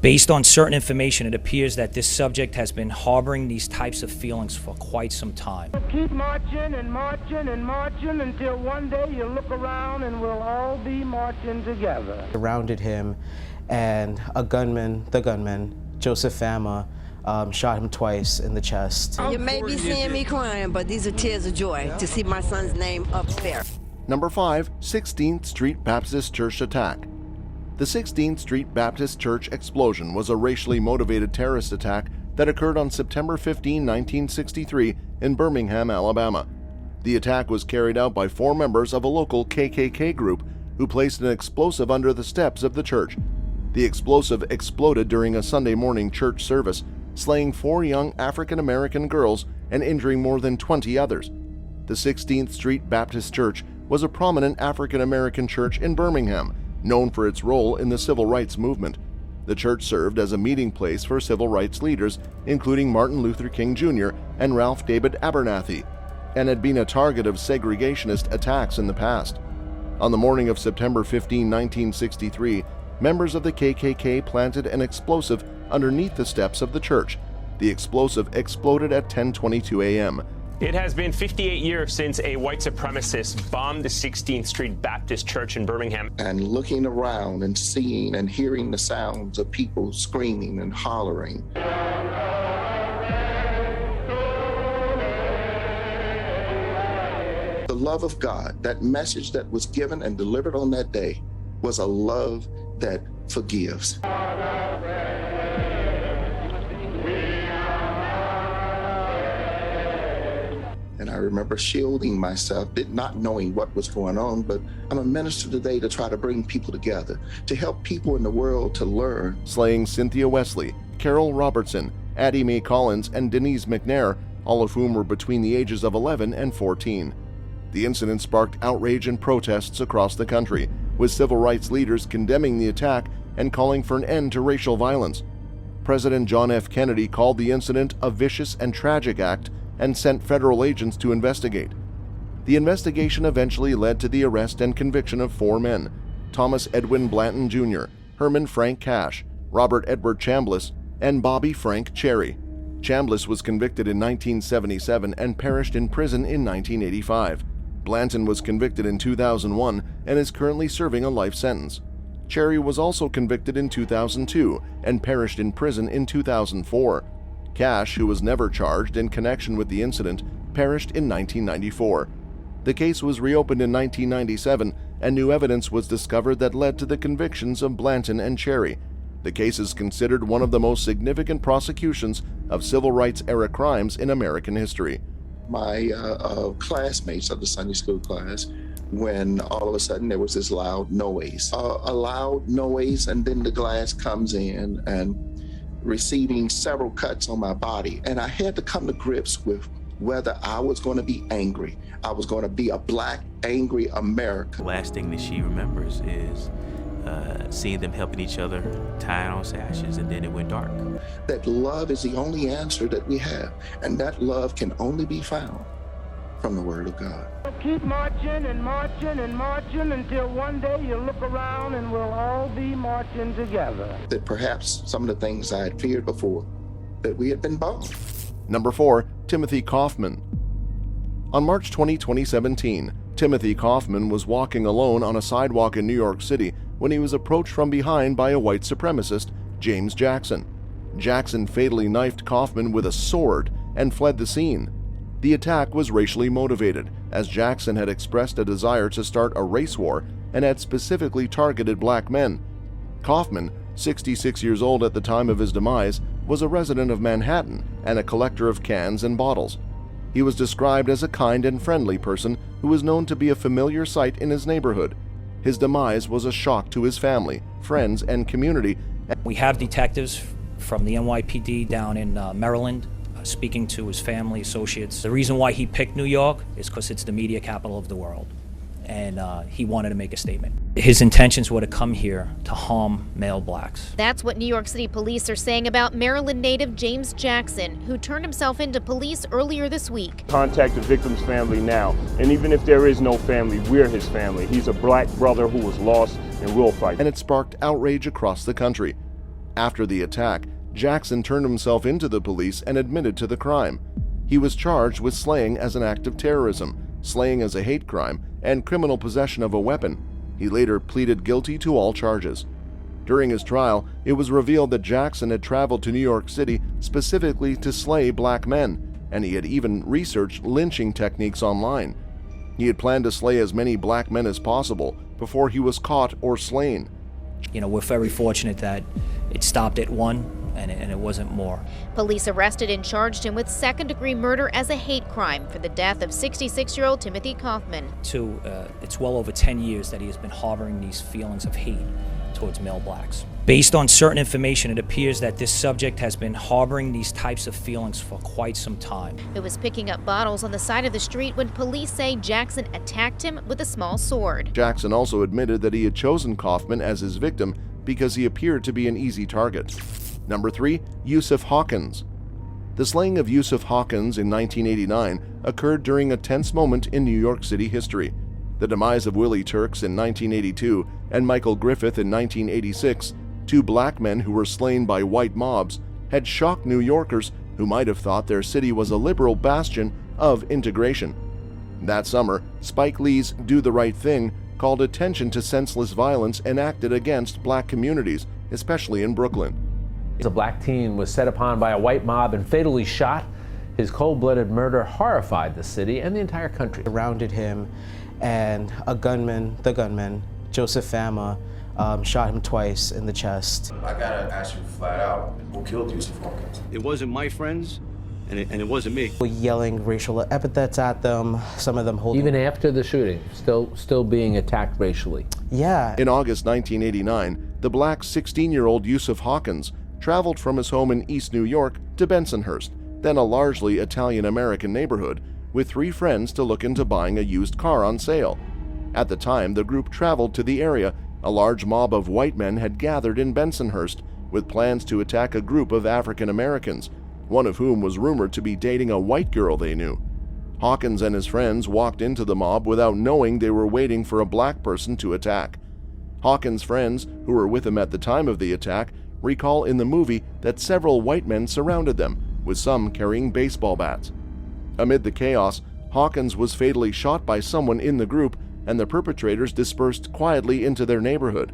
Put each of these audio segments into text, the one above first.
Based on certain information, it appears that this subject has been harboring these types of feelings for quite some time. Keep marching and marching and marching until one day you look around and we'll all be marching together. Surrounded him, and the gunman, Joseph Fama, shot him twice in the chest. You may be seeing me crying, but these are tears of joy to see my son's name up there. Number 5, 16th Street Baptist Church attack. The 16th Street Baptist Church explosion was a racially motivated terrorist attack that occurred on September 15, 1963 in Birmingham, Alabama. The attack was carried out by 4 members of a local KKK group who placed an explosive under the steps of the church. The explosive exploded during a Sunday morning church service, slaying 4 young African-American girls and injuring more than 20 others. The 16th Street Baptist Church was a prominent African-American church in Birmingham, known for its role in the civil rights movement. The church served as a meeting place for civil rights leaders, including Martin Luther King Jr. and Ralph David Abernathy, and had been a target of segregationist attacks in the past. On the morning of September 15, 1963, members of the KKK planted an explosive underneath the steps of the church. The explosive exploded at 10:22 a.m. It has been 58 years since a white supremacist bombed the 16th Street Baptist Church in Birmingham. And looking around and seeing and hearing the sounds of people screaming and hollering. The love of God, that message that was given and delivered on that day, was a love that forgives. And I remember shielding myself, not knowing what was going on, but I'm a minister today to try to bring people together, to help people in the world to learn. Slaying Cynthia Wesley, Carol Robertson, Addie Mae Collins, and Denise McNair, all of whom were between the ages of 11 and 14. The incident sparked outrage and protests across the country, with civil rights leaders condemning the attack and calling for an end to racial violence. President John F. Kennedy called the incident a vicious and tragic act and sent federal agents to investigate. The investigation eventually led to the arrest and conviction of 4 men: Thomas Edwin Blanton Jr., Herman Frank Cash, Robert Edward Chambliss, and Bobby Frank Cherry. Chambliss was convicted in 1977 and perished in prison in 1985. Blanton was convicted in 2001 and is currently serving a life sentence. Cherry was also convicted in 2002 and perished in prison in 2004. Cash, who was never charged in connection with the incident, perished in 1994. The case was reopened in 1997, and new evidence was discovered that led to the convictions of Blanton and Cherry. The case is considered one of the most significant prosecutions of civil rights-era crimes in American history. My classmates of the Sunday school class, when all of a sudden there was this loud noise, a loud noise, and then the glass comes in and receiving several cuts on my body. And I had to come to grips with whether I was going to be angry. I was going to be a black, angry American. The last thing that she remembers is seeing them helping each other, tying on sashes, and then it went dark. That love is the only answer that we have, and that love can only be found from the Word of God. Keep marching and marching and marching until one day you look around and we'll all be marching together. That perhaps some of the things I had feared before, that we had been bombed. Number 4, Timothy Kaufman. On March 20, 2017, Timothy Kaufman was walking alone on a sidewalk in New York City when he was approached from behind by a white supremacist, James Jackson. Jackson fatally knifed Kaufman with a sword and fled the scene. The attack was racially motivated, as Jackson had expressed a desire to start a race war and had specifically targeted black men. Kaufman, 66 years old at the time of his demise, was a resident of Manhattan and a collector of cans and bottles. He was described as a kind and friendly person who was known to be a familiar sight in his neighborhood. His demise was a shock to his family, friends, and community. We have detectives from the NYPD down in Maryland speaking to his family, associates. The reason why he picked New York is because it's the media capital of the world, and he wanted to make a statement. His intentions were to come here to harm male blacks. That's what New York City police are saying about Maryland native James Jackson, who turned himself into police earlier this week. Contact the victim's family now, and even if there is no family, we're his family. He's a black brother who was lost and will fight. And it sparked outrage across the country. After the attack, Jackson turned himself into the police and admitted to the crime. He was charged with slaying as an act of terrorism, slaying as a hate crime, and criminal possession of a weapon. He later pleaded guilty to all charges. During his trial, it was revealed that Jackson had traveled to New York City specifically to slay black men, and he had even researched lynching techniques online. He had planned to slay as many black men as possible before he was caught or slain. You know, we're very fortunate that it stopped at one and it wasn't more. Police arrested and charged him with second-degree murder as a hate crime for the death of 66-year-old Timothy Kaufman. It's well over 10 years that he has been harboring these feelings of hate towards male blacks. Based on certain information, it appears that this subject has been harboring these types of feelings for quite some time. He was picking up bottles on the side of the street when police say Jackson attacked him with a small sword. Jackson also admitted that he had chosen Kaufman as his victim because he appeared to be an easy target. Number 3, Yusuf Hawkins. The slaying of Yusuf Hawkins in 1989 occurred during a tense moment in New York City history. The demise of Willie Turks in 1982 and Michael Griffith in 1986, two black men who were slain by white mobs, had shocked New Yorkers who might have thought their city was a liberal bastion of integration. That summer, Spike Lee's Do the Right Thing called attention to senseless violence enacted against black communities, especially in Brooklyn. A black teen was set upon by a white mob and fatally shot. His cold-blooded murder horrified the city and the entire country. Surrounded him, and the gunman, Joseph Fama, shot him twice in the chest. I gotta ask you flat out, who killed Yusuf Hawkins? It wasn't my friends, and it wasn't me. Yelling racial epithets at them, some of them holding... Even after the shooting, still being attacked racially. Yeah. In August 1989, the black 16-year-old Yusuf Hawkins traveled from his home in East New York to Bensonhurst, then a largely Italian-American neighborhood, with 3 friends to look into buying a used car on sale. At the time the group traveled to the area, a large mob of white men had gathered in Bensonhurst with plans to attack a group of African Americans, one of whom was rumored to be dating a white girl they knew. Hawkins and his friends walked into the mob without knowing they were waiting for a black person to attack. Hawkins' friends, who were with him at the time of the attack, recall in the movie that several white men surrounded them, with some carrying baseball bats. Amid the chaos, Hawkins was fatally shot by someone in the group, and the perpetrators dispersed quietly into their neighborhood.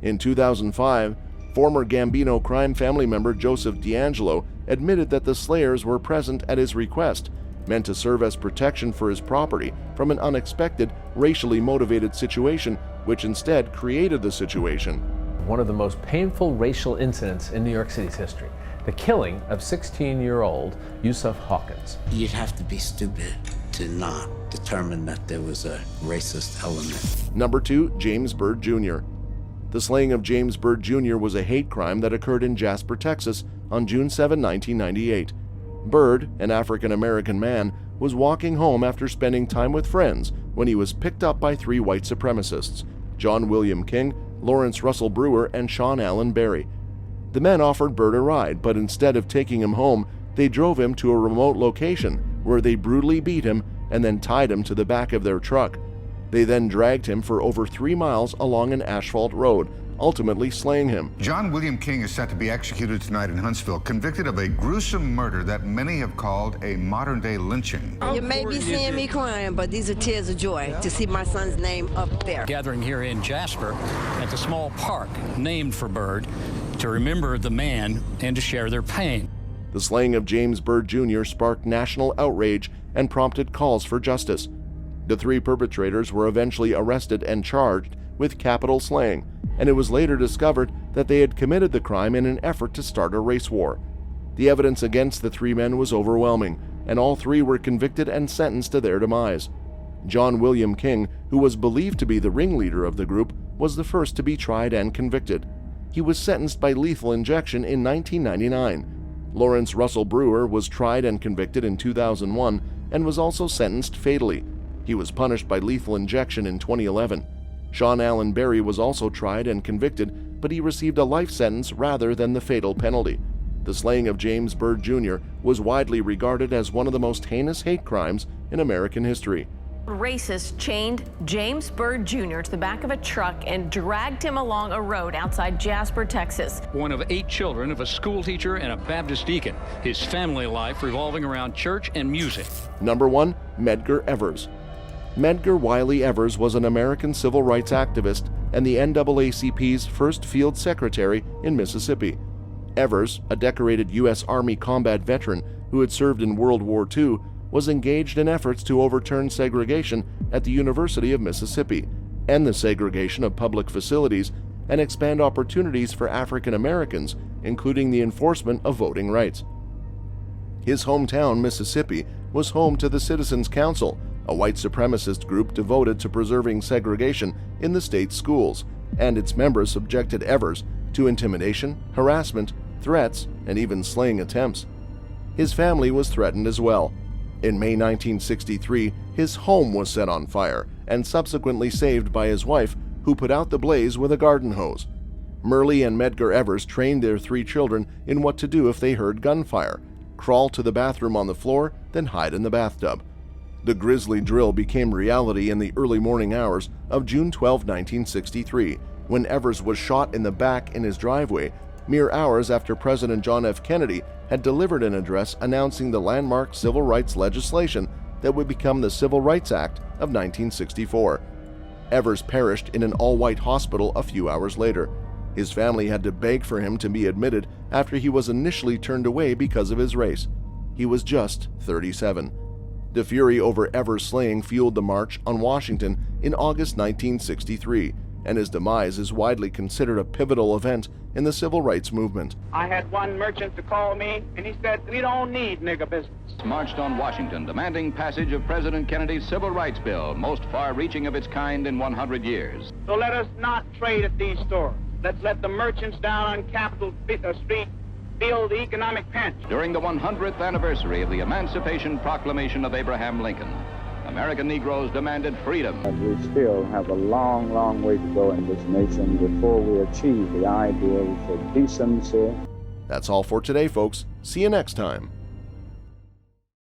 In 2005, former Gambino crime family member Joseph D'Angelo admitted that the slayers were present at his request, meant to serve as protection for his property from an unexpected, racially motivated situation, which instead created the situation. One of the most painful racial incidents in New York City's history, the killing of 16-year-old Yusuf Hawkins. You'd have to be stupid to not determine that there was a racist element. Number 2, James Byrd Jr. The slaying of James Byrd Jr. was a hate crime that occurred in Jasper, Texas on June 7, 1998. Byrd, an African-American man, was walking home after spending time with friends when he was picked up by 3 white supremacists, John William King, Lawrence Russell Brewer, and Sean Allen Berry. The men offered Byrd a ride, but instead of taking him home, they drove him to a remote location where they brutally beat him and then tied him to the back of their truck. They then dragged him for over 3 miles along an asphalt road, ultimately slaying him. John William King is set to be executed tonight in Huntsville, convicted of a gruesome murder that many have called a modern-day lynching. You may be seeing me crying, but these are tears of joy to see my son's name up there. Gathering here in Jasper at the small park named for Byrd to remember the man and to share their pain. The slaying of James Byrd Jr. sparked national outrage and prompted calls for justice. The 3 perpetrators were eventually arrested and charged with capital slaying, and it was later discovered that they had committed the crime in an effort to start a race war. The evidence against the 3 men was overwhelming, and all 3 were convicted and sentenced to their demise. John William King, who was believed to be the ringleader of the group, was the first to be tried and convicted. He was sentenced by lethal injection in 1999. Lawrence Russell Brewer was tried and convicted in 2001 and was also sentenced fatally. He was punished by lethal injection in 2011. Sean Allen Berry was also tried and convicted, but he received a life sentence rather than the fatal penalty. The slaying of James Byrd Jr. was widely regarded as one of the most heinous hate crimes in American history. Racists chained James Byrd Jr. to the back of a truck and dragged him along a road outside Jasper, Texas. One of 8 children of a school teacher and a Baptist deacon. His family life revolving around church and music. Number 1, Medgar Evers. Medgar Wiley Evers was an American civil rights activist and the NAACP's first field secretary in Mississippi. Evers, a decorated U.S. Army combat veteran who had served in World War II, was engaged in efforts to overturn segregation at the University of Mississippi, end the segregation of public facilities, and expand opportunities for African Americans, including the enforcement of voting rights. His hometown, Mississippi, was home to the Citizens Council, a white supremacist group devoted to preserving segregation in the state's schools, and its members subjected Evers to intimidation, harassment, threats, and even slaying attempts. His family was threatened as well. In May 1963, his home was set on fire and subsequently saved by his wife, who put out the blaze with a garden hose. Merle and Medgar Evers trained their 3 children in what to do if they heard gunfire: crawl to the bathroom on the floor, then hide in the bathtub. The grisly drill became reality in the early morning hours of June 12, 1963, when Evers was shot in the back in his driveway, mere hours after President John F. Kennedy had delivered an address announcing the landmark civil rights legislation that would become the Civil Rights Act of 1964. Evers perished in an all-white hospital a few hours later. His family had to beg for him to be admitted after he was initially turned away because of his race. He was just 37. The fury over Evers' slaying fueled the March on Washington in August 1963, and his demise is widely considered a pivotal event in the civil rights movement. I had one merchant to call me, and he said, "We don't need nigger business." Marched on Washington, demanding passage of President Kennedy's Civil Rights Bill, most far-reaching of its kind in 100 years. So let us not trade at these stores. Let's let the merchants down on Capitol Street feel the economic pinch. During the 100th anniversary of the Emancipation Proclamation of Abraham Lincoln, American Negroes demanded freedom. We still have a long, long way to go in this nation before we achieve the ideals of decency. That's all for today, folks. See you next time.